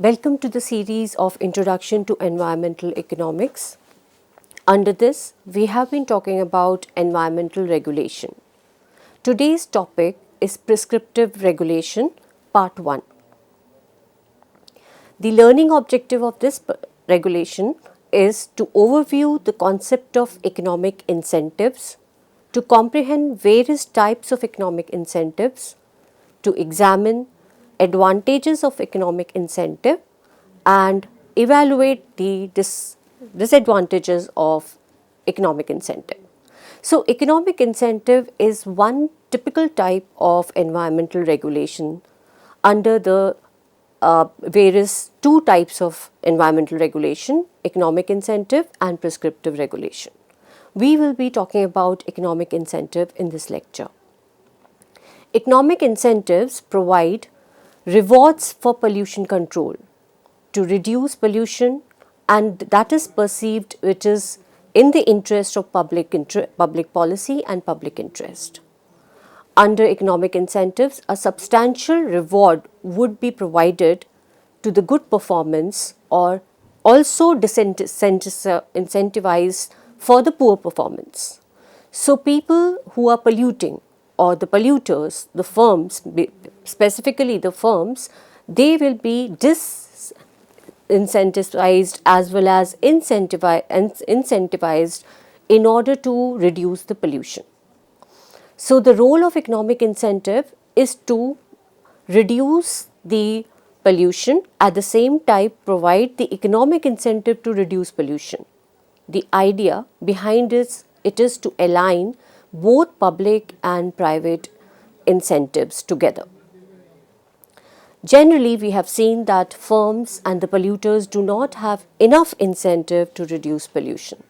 Welcome to the series of Introduction to Environmental Economics. Under this, we have been talking about environmental regulation. Today's topic is Prescriptive Regulation, Part 1. The learning objective of this regulation is to overview the concept of economic incentives, to comprehend various types of economic incentives, to examine advantages of economic incentive and evaluate the disadvantages of economic incentive. So, economic incentive is one typical type of environmental regulation under the various two types of environmental regulation, economic incentive and prescriptive regulation. We will be talking about economic incentive in this lecture. Economic incentives provide rewards for pollution control to reduce pollution, and that is perceived which is in the interest of public policy and public interest. Under economic incentives, a substantial reward would be provided to the good performance or also incentivized for the poor performance. So, people who are polluting or the polluters, the firms, specifically the firms, they will be disincentivized as well as incentivized in order to reduce the pollution. So, the role of economic incentive is to reduce the pollution, at the same time provide the economic incentive to reduce pollution. The idea behind it is to align both public and private incentives together. Generally, we have seen that firms and the polluters do not have enough incentive to reduce pollution.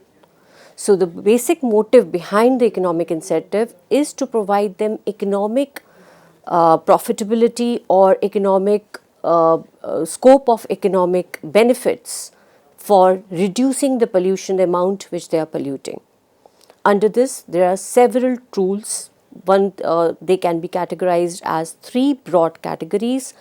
So, the basic motive behind the economic incentive is to provide them economic profitability or economic scope of economic benefits for reducing the pollution amount which they are polluting. Under this, there are several tools. They can be categorized as three broad categories.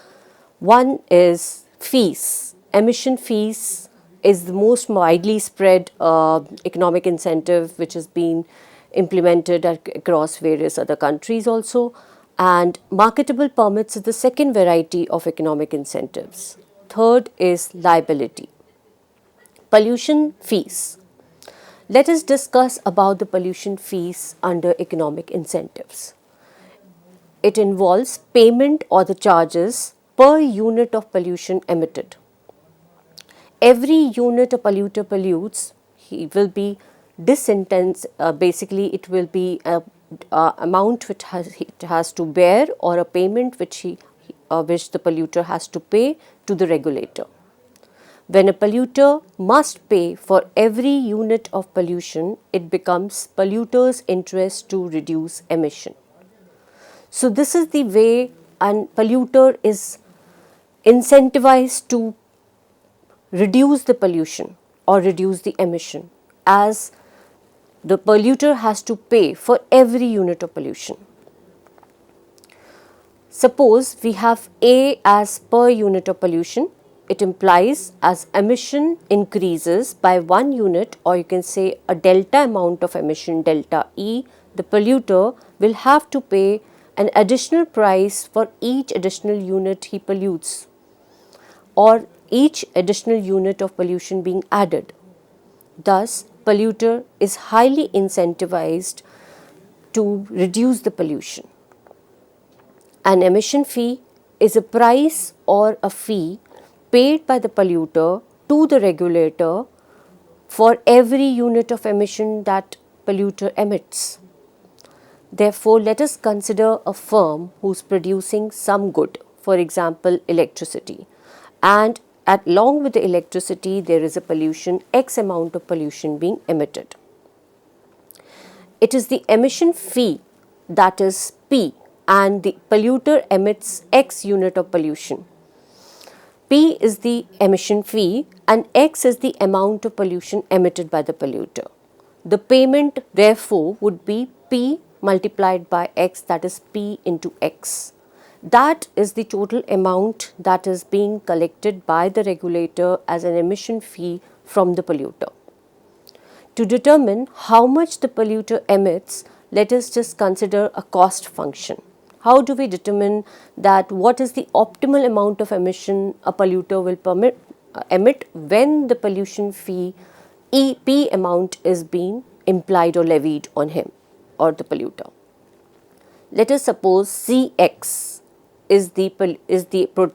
One is fees. Emission fees is the most widely spread economic incentive which has been implemented across various other countries also. And marketable permits is the second variety of economic incentives. Third is liability. Pollution fees. Let us discuss about the pollution fees under economic incentives. It involves payment or the charges per unit of pollution emitted. Every unit a polluter pollutes, he will be basically it will be a amount which it has to bear or a payment which the polluter has to pay to the regulator. When a polluter must pay for every unit of pollution, it becomes polluter's interest to reduce emission. So, this is the way a polluter is incentivized to reduce the pollution or reduce the emission, as the polluter has to pay for every unit of pollution. Suppose we have A as per unit of pollution. It implies as emission increases by 1 unit, or you can say a delta amount of emission, delta E, the polluter will have to pay an additional price for each additional unit he pollutes or each additional unit of pollution being added. Thus, polluter is highly incentivized to reduce the pollution. An emission fee is a price or a fee paid by the polluter to the regulator for every unit of emission that polluter emits. Therefore, let us consider a firm who is producing some good, for example, electricity, and along with the electricity there is a pollution, X amount of pollution being emitted. It is the emission fee, that is P, and the polluter emits X unit of pollution. P is the emission fee and X is the amount of pollution emitted by the polluter. The payment therefore would be P multiplied by X, that is P into X. That is the total amount that is being collected by the regulator as an emission fee from the polluter. To determine how much the polluter emits, let us just consider a cost function. How do we determine that what is the optimal amount of emission a polluter will emit when the pollution fee EP amount is being implied or levied on him or the polluter? Let us suppose Cx is the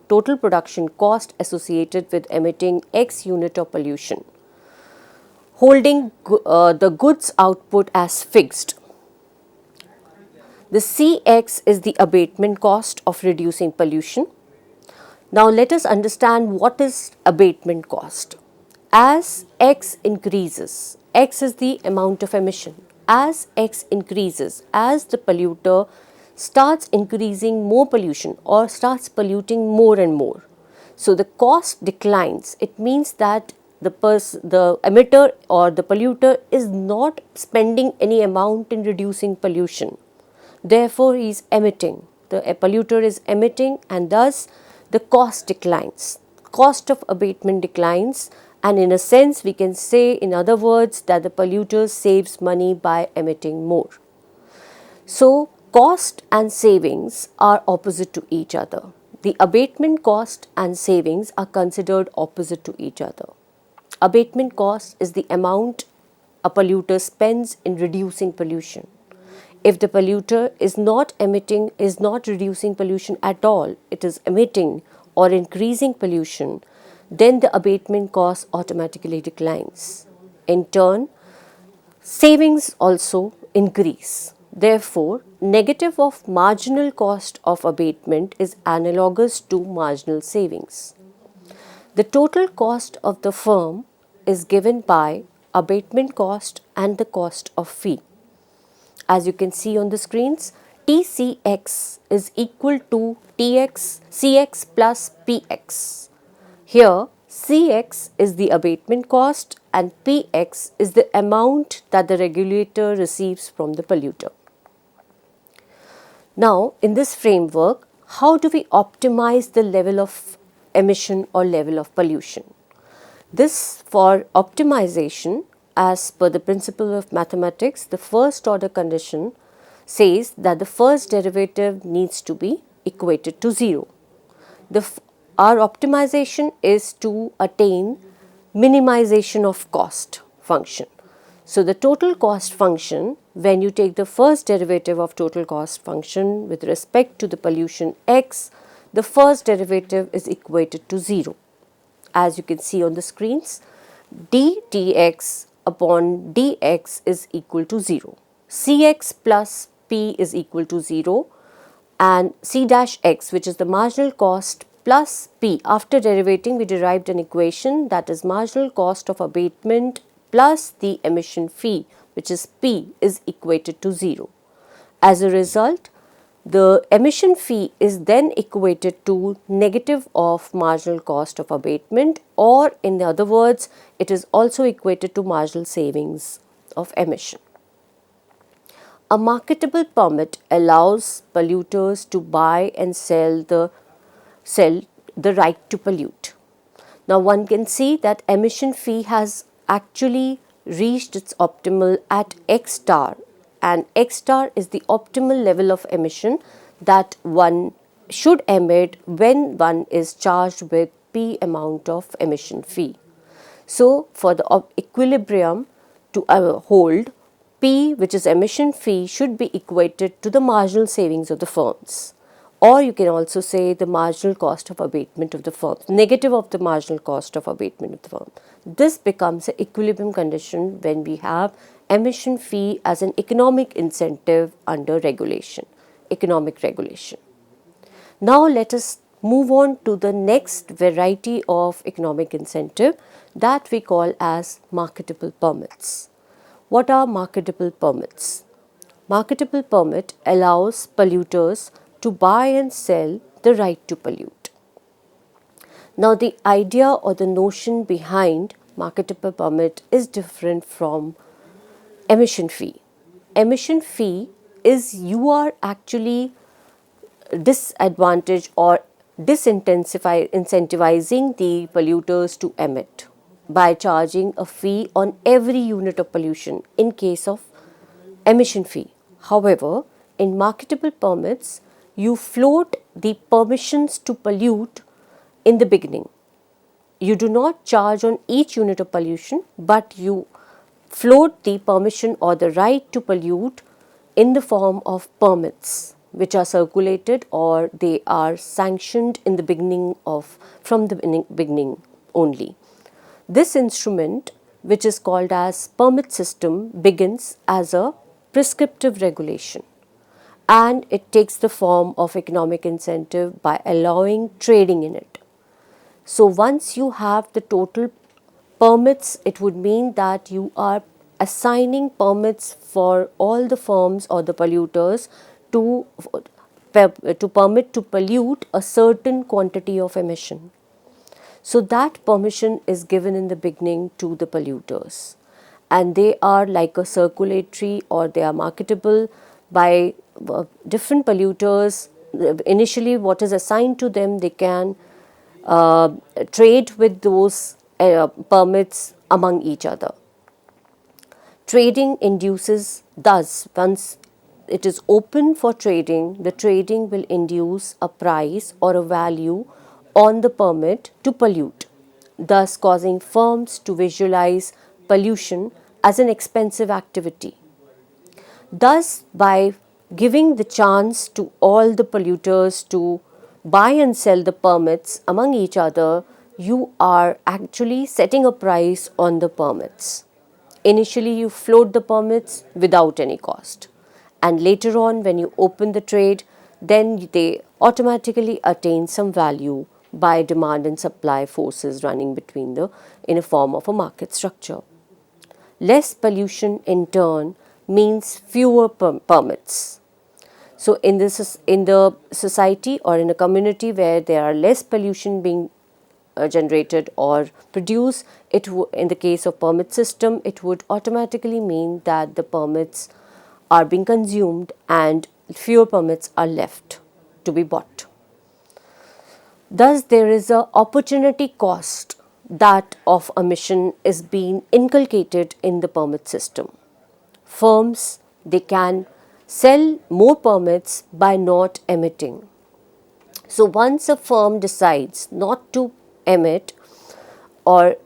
total production cost associated with emitting X unit of pollution, holding the goods output as fixed. The Cx is the abatement cost of reducing pollution. Now let us understand what is abatement cost. As X increases, X is the amount of emission. As X increases, as the polluter starts increasing more pollution or starts polluting more and more, so the cost declines. It means that the emitter or the polluter is not spending any amount in reducing pollution. Therefore, he is emitting. The polluter is emitting, and thus the cost declines. Cost of abatement declines, and in a sense we can say, in other words, that the polluter saves money by emitting more. So, cost and savings are opposite to each other. The abatement cost and savings are considered opposite to each other. Abatement cost is the amount a polluter spends in reducing pollution. If the polluter is not emitting, is not reducing pollution at all, it is emitting or increasing pollution, then the abatement cost automatically declines. In turn, savings also increase. Therefore, negative of marginal cost of abatement is analogous to marginal savings. The total cost of the firm is given by abatement cost and the cost of fee. As you can see on the screens, TCX is equal to CX plus PX. Here, CX is the abatement cost and PX is the amount that the regulator receives from the polluter. Now, in this framework, how do we optimize the level of emission or level of pollution? This, for optimization, as per the principle of mathematics, the first order condition says that the first derivative needs to be equated to 0. Our optimization is to attain minimization of cost function. So, the total cost function, when you take the first derivative of total cost function with respect to the pollution x, the first derivative is equated to 0. As you can see on the screens, dTx upon dx is equal to 0. Cx plus p is equal to 0, and c dash x, which is the marginal cost, plus p. After derivating, we derived an equation that is marginal cost of abatement plus the emission fee, which is p, is equated to 0. As a result, the emission fee is then equated to negative of marginal cost of abatement, or in other words, it is also equated to marginal savings of emission. A marketable permit allows polluters to buy and sell the right to pollute. Now, one can see that emission fee has actually reached its optimal at X star, and X star is the optimal level of emission that one should emit when one is charged with P amount of emission fee. So, for the equilibrium to hold, P, which is emission fee, should be equated to the marginal savings of the firms, or you can also say the marginal cost of abatement of the firm, negative of the marginal cost of abatement of the firm. This becomes an equilibrium condition when we have emission fee as an economic incentive under regulation, economic regulation. Now let us move on to the next variety of economic incentive that we call as marketable permits. What are marketable permits? Marketable permit allows polluters to buy and sell the right to pollute. Now, the idea or the notion behind marketable permit is different from emission fee. Emission fee is you are actually disadvantage or incentivizing the polluters to emit by charging a fee on every unit of pollution in case of emission fee. However, in marketable permits, you float the permissions to pollute in the beginning. You do not charge on each unit of pollution, but you float the permission or the right to pollute in the form of permits, which are circulated or they are sanctioned in the beginning of from the beginning only. This instrument, which is called as permit system, begins as a prescriptive regulation, and it takes the form of economic incentive by allowing trading in it. So once you have the total permits, it would mean that you are assigning permits for all the firms or the polluters to permit to pollute a certain quantity of emission. So that permission is given in the beginning to the polluters, and they are like a circulatory or they are marketable by different polluters. Initially, what is assigned to them, they can trade with those permits among each other. Trading induces, thus, once it is open for trading, the trading will induce a price or a value on the permit to pollute, thus causing firms to visualize pollution as an expensive activity. Thus, by giving the chance to all the polluters to buy and sell the permits among each other, you are actually setting a price on the permits. Initially, you float the permits without any cost, and later on, when you open the trade, then they automatically attain some value by demand and supply forces running between the in a form of a market structure. Less pollution in turn means fewer permits. So in the society or in a community where there are less pollution being generated or produced, in the case of permit system, it would automatically mean that the permits are being consumed and fewer permits are left to be bought. Thus, there is a opportunity cost that of emission is being inculcated in the permit system. Firms, they can sell more permits by not emitting. So once a firm decides not to emit or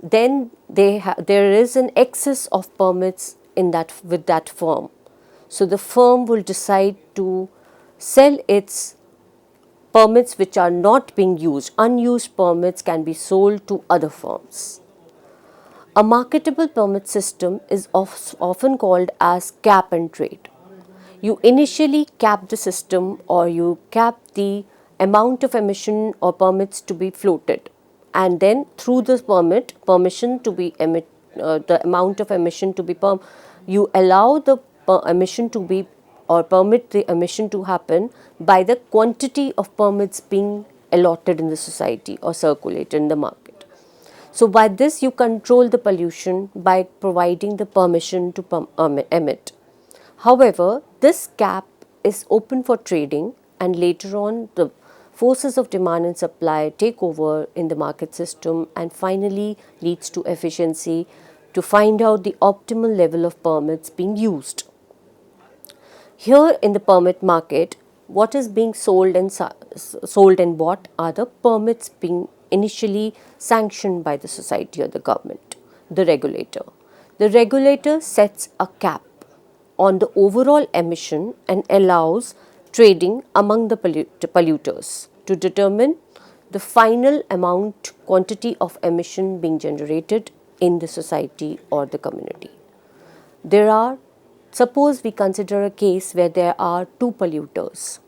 then there is an excess of permits in that with that firm. So the firm will decide to sell its permits which are not being used. Unused permits can be sold to other firms. A marketable permit system is often called as cap and trade. You initially cap the system or you cap the amount of emission or permits to be floated, and then through this permission to be the amount of emission to be you allow the emission to be or permit the emission to happen by the quantity of permits being allotted in the society or circulated in the market. So by this you control the pollution by providing the permission to emit. However, this cap is open for trading, and later on the forces of demand and supply take over in the market system and finally leads to efficiency to find out the optimal level of permits being used. Here in the permit market, what is being sold and bought are the permits being initially sanctioned by the society or the government, the regulator. The regulator sets a cap on the overall emission and allows trading among the polluters to determine the final quantity of emission being generated in the society or the community. Suppose we consider a case where there are two polluters.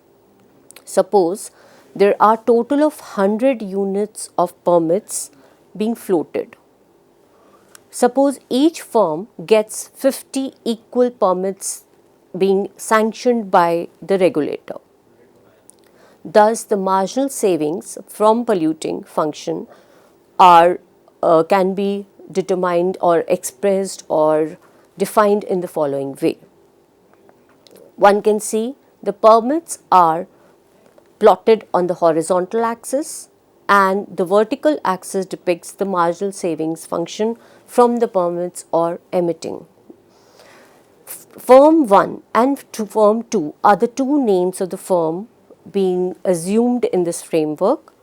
Suppose there are total of 100 units of permits being floated. Suppose each firm gets 50 equal permits being sanctioned by the regulator. Thus, the marginal savings from polluting function can be determined or expressed or defined in the following way. One can see The permits are plotted on the horizontal axis, and the vertical axis depicts the marginal savings function from the permits or emitting. Firm 1 and Firm 2 are the two names of the firm being assumed in this framework.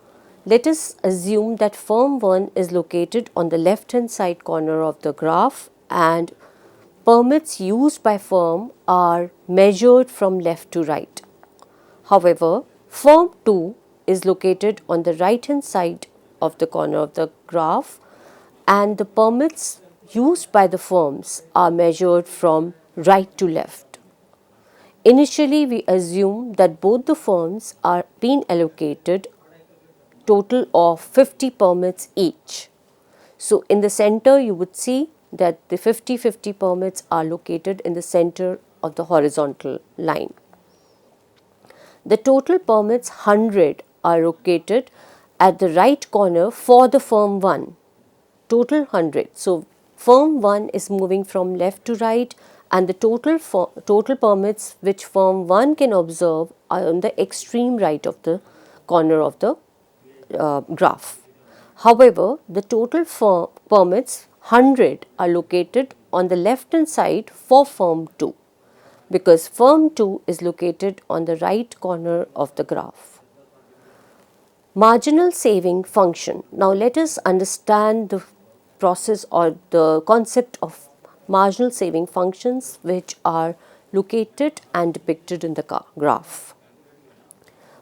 Let us assume that Firm 1 is located on the left hand side corner of the graph, and permits used by firm are measured from left to right. However, Firm 2 is located on the right hand side of the corner of the graph, and the permits used by the firms are measured from right to left. Initially, we assume that both the firms are being allocated total of 50 permits each. So, in the center you would see that the 50-50 permits are located in the center of the horizontal line. The total permits 100 are located at the right corner for the firm 1, total 100. So, firm 1 is moving from left to right, and the total permits which firm 1 can observe are on the extreme right of the corner of the graph. However, the total permits 100 are located on the left hand side for firm 2, because firm 2 is located on the right corner of the graph. Marginal saving function. Now let us understand the process or the concept of marginal saving functions which are located and depicted in the graph.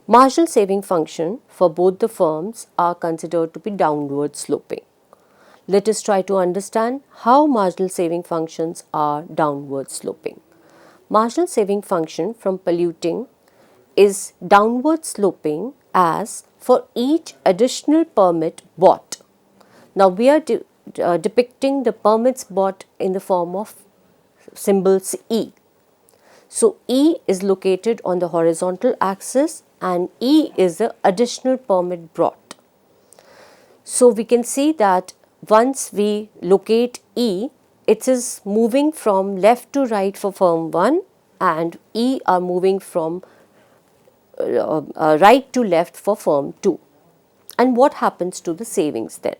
Marginal saving function for both the firms are considered to be downward sloping. Let us try to understand how marginal saving functions are downward sloping. Marginal saving function from polluting is downward sloping as for each additional permit bought. Now we are depicting the permits bought in the form of symbols E. So E is located on the horizontal axis, and E is the additional permit brought. So we can see that once we locate E, it is moving from left to right for firm 1, and E are moving from right to left for firm 2. And what happens to the savings then?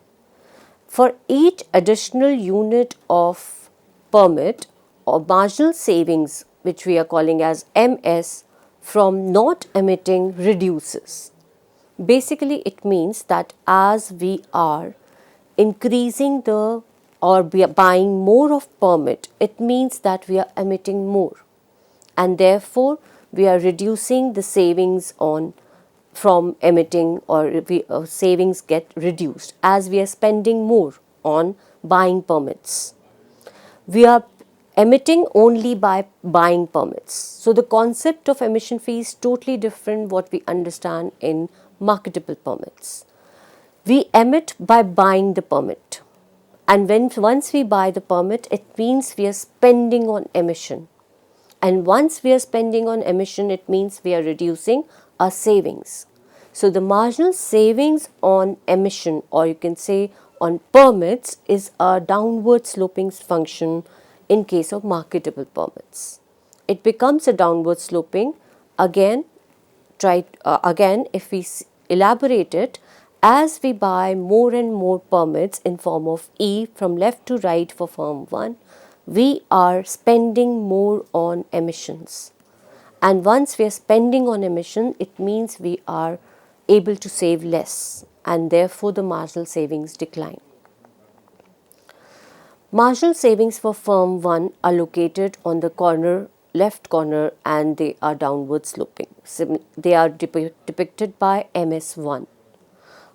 For each additional unit of permit or marginal savings, which we are calling as MS, from not emitting reduces. Basically, it means that as we are increasing the or we are buying more of permit, it means that we are emitting more, and therefore we are reducing the savings on from emitting, or savings get reduced as we are spending more on buying permits. We are emitting only by buying permits. So the concept of emission fee is totally different what we understand in marketable permits. We emit by buying the permit, and once we buy the permit, it means we are spending on emission, and once we are spending on emission, it means we are reducing our savings. So the marginal savings on emission, or you can say on permits, is a downward sloping function in case of marketable permits. It becomes a downward sloping again if we elaborate it, as we buy more and more permits in form of E from left to right for firm 1, we are spending more on emissions. And once we are spending on emission, it means we are able to save less, and therefore the marginal savings decline. Marginal savings for firm 1 are located on the left corner, and they are downward sloping. They are depicted by MS1.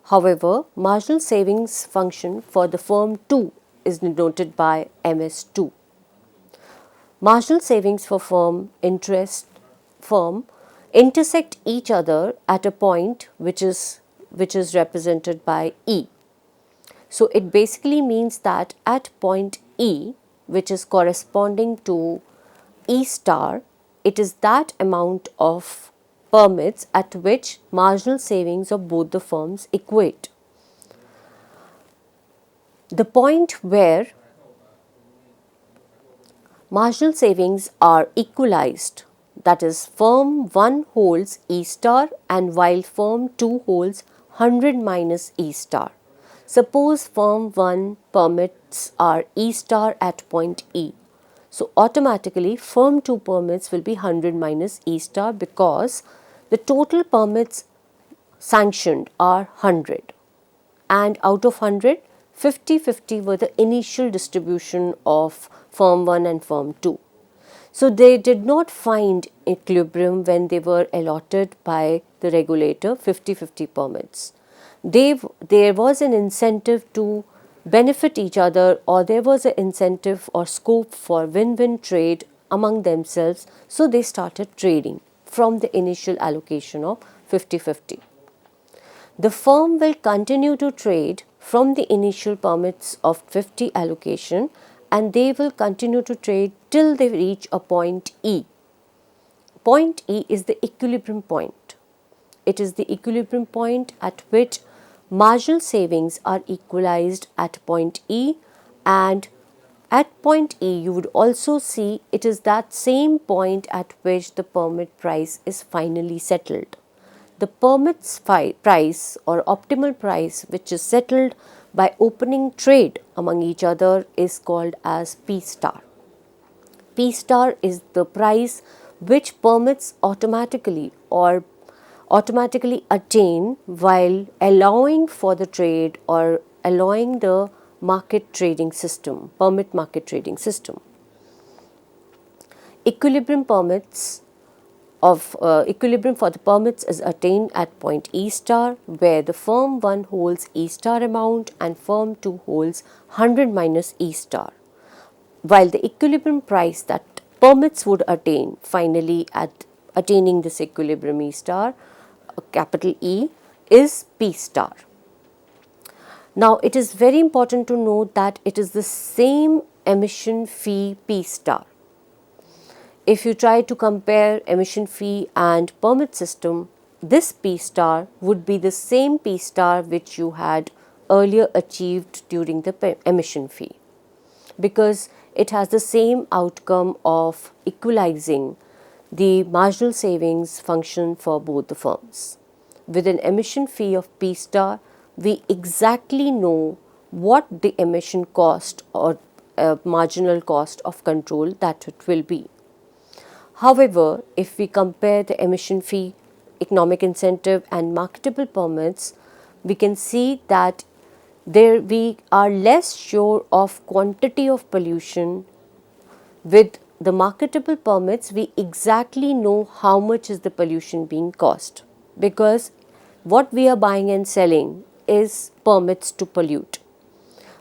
However, marginal savings function for the firm 2 is denoted by MS2. Marginal savings for firm intersect each other at a point which is represented by E. So it basically means that at point E, which is corresponding to E star, it is that amount of permits at which marginal savings of both the firms equate. The point where marginal savings are equalized, that is firm 1 holds E star and while firm 2 holds 100 minus E star. Suppose firm 1 permits are E star at point E. So automatically firm 2 permits will be 100 minus E star because the total permits sanctioned are 100, and out of 100, 50-50 were the initial distribution of firm 1 and firm 2. So they did not find equilibrium when they were allotted by the regulator 50-50 permits. There was an incentive to benefit each other, or there was an incentive or scope for win-win trade among themselves, so they started trading from the initial allocation of 50-50. The firm will continue to trade from the initial permits of 50 allocation, and they will continue to trade till they reach a point E. Point E is the equilibrium point. It is the equilibrium point at which marginal savings are equalized at point E, and at point E you would also see it is that same point at which the permit price is finally settled. The permits price or optimal price which is settled by opening trade among each other is called as P star. P star is the price which permits automatically attain while allowing for the trade or allowing the market trading system, permit market trading system. Equilibrium for the permits is attained at point E star, where the firm 1 holds E star amount and firm 2 holds 100 minus E star, while the equilibrium price that permits would attain finally at attaining this equilibrium E star, capital E, is P star. Now it is very important to note that it is the same emission fee P star. If you try to compare emission fee and permit system, this P star would be the same P star which you had earlier achieved during the emission fee, because it has the same outcome of equalizing the marginal savings function for both the firms. With an emission fee of P star, we exactly know what the emission cost or marginal cost of control that it will be. However, if we compare the emission fee, economic incentive and marketable permits, we can see that there we are less sure of quantity of pollution. With the marketable permits, we exactly know how much is the pollution being caused, because what we are buying and selling is permits to pollute.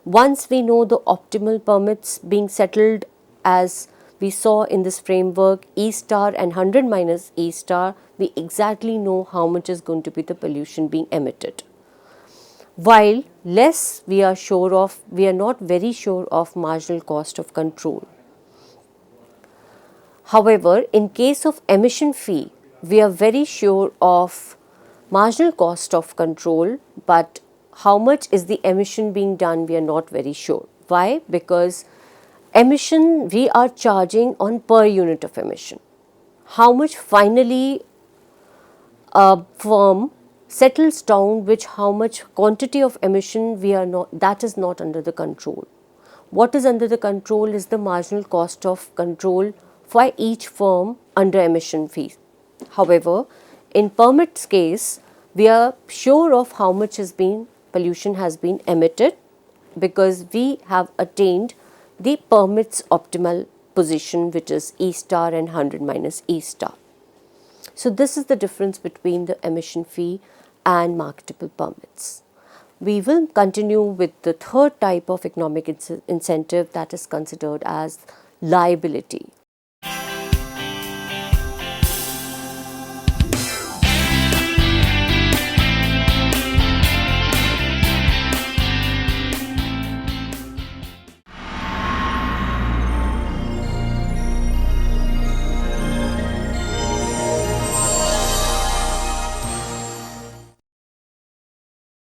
Once we know the optimal permits being settled, as we saw in this framework, E star and 100 minus E star, we exactly know how much is going to be the pollution being emitted. While less we are not very sure of marginal cost of control. However, in case of emission fee, we are very sure of marginal cost of control, but how much is the emission being done, we are not very sure. Why? Because emission we are charging on per unit of emission. How much finally a firm settles down, how much quantity of emission that is not under the control. What is under the control is the marginal cost of control for each firm under emission fees. However, in permits case, we are sure of how much pollution has been emitted, because we have attained the permits optimal position, which is E star and 100 minus E star. So this is the difference between the emission fee and marketable permits. We will continue with the third type of economic incentive, that is considered as liability.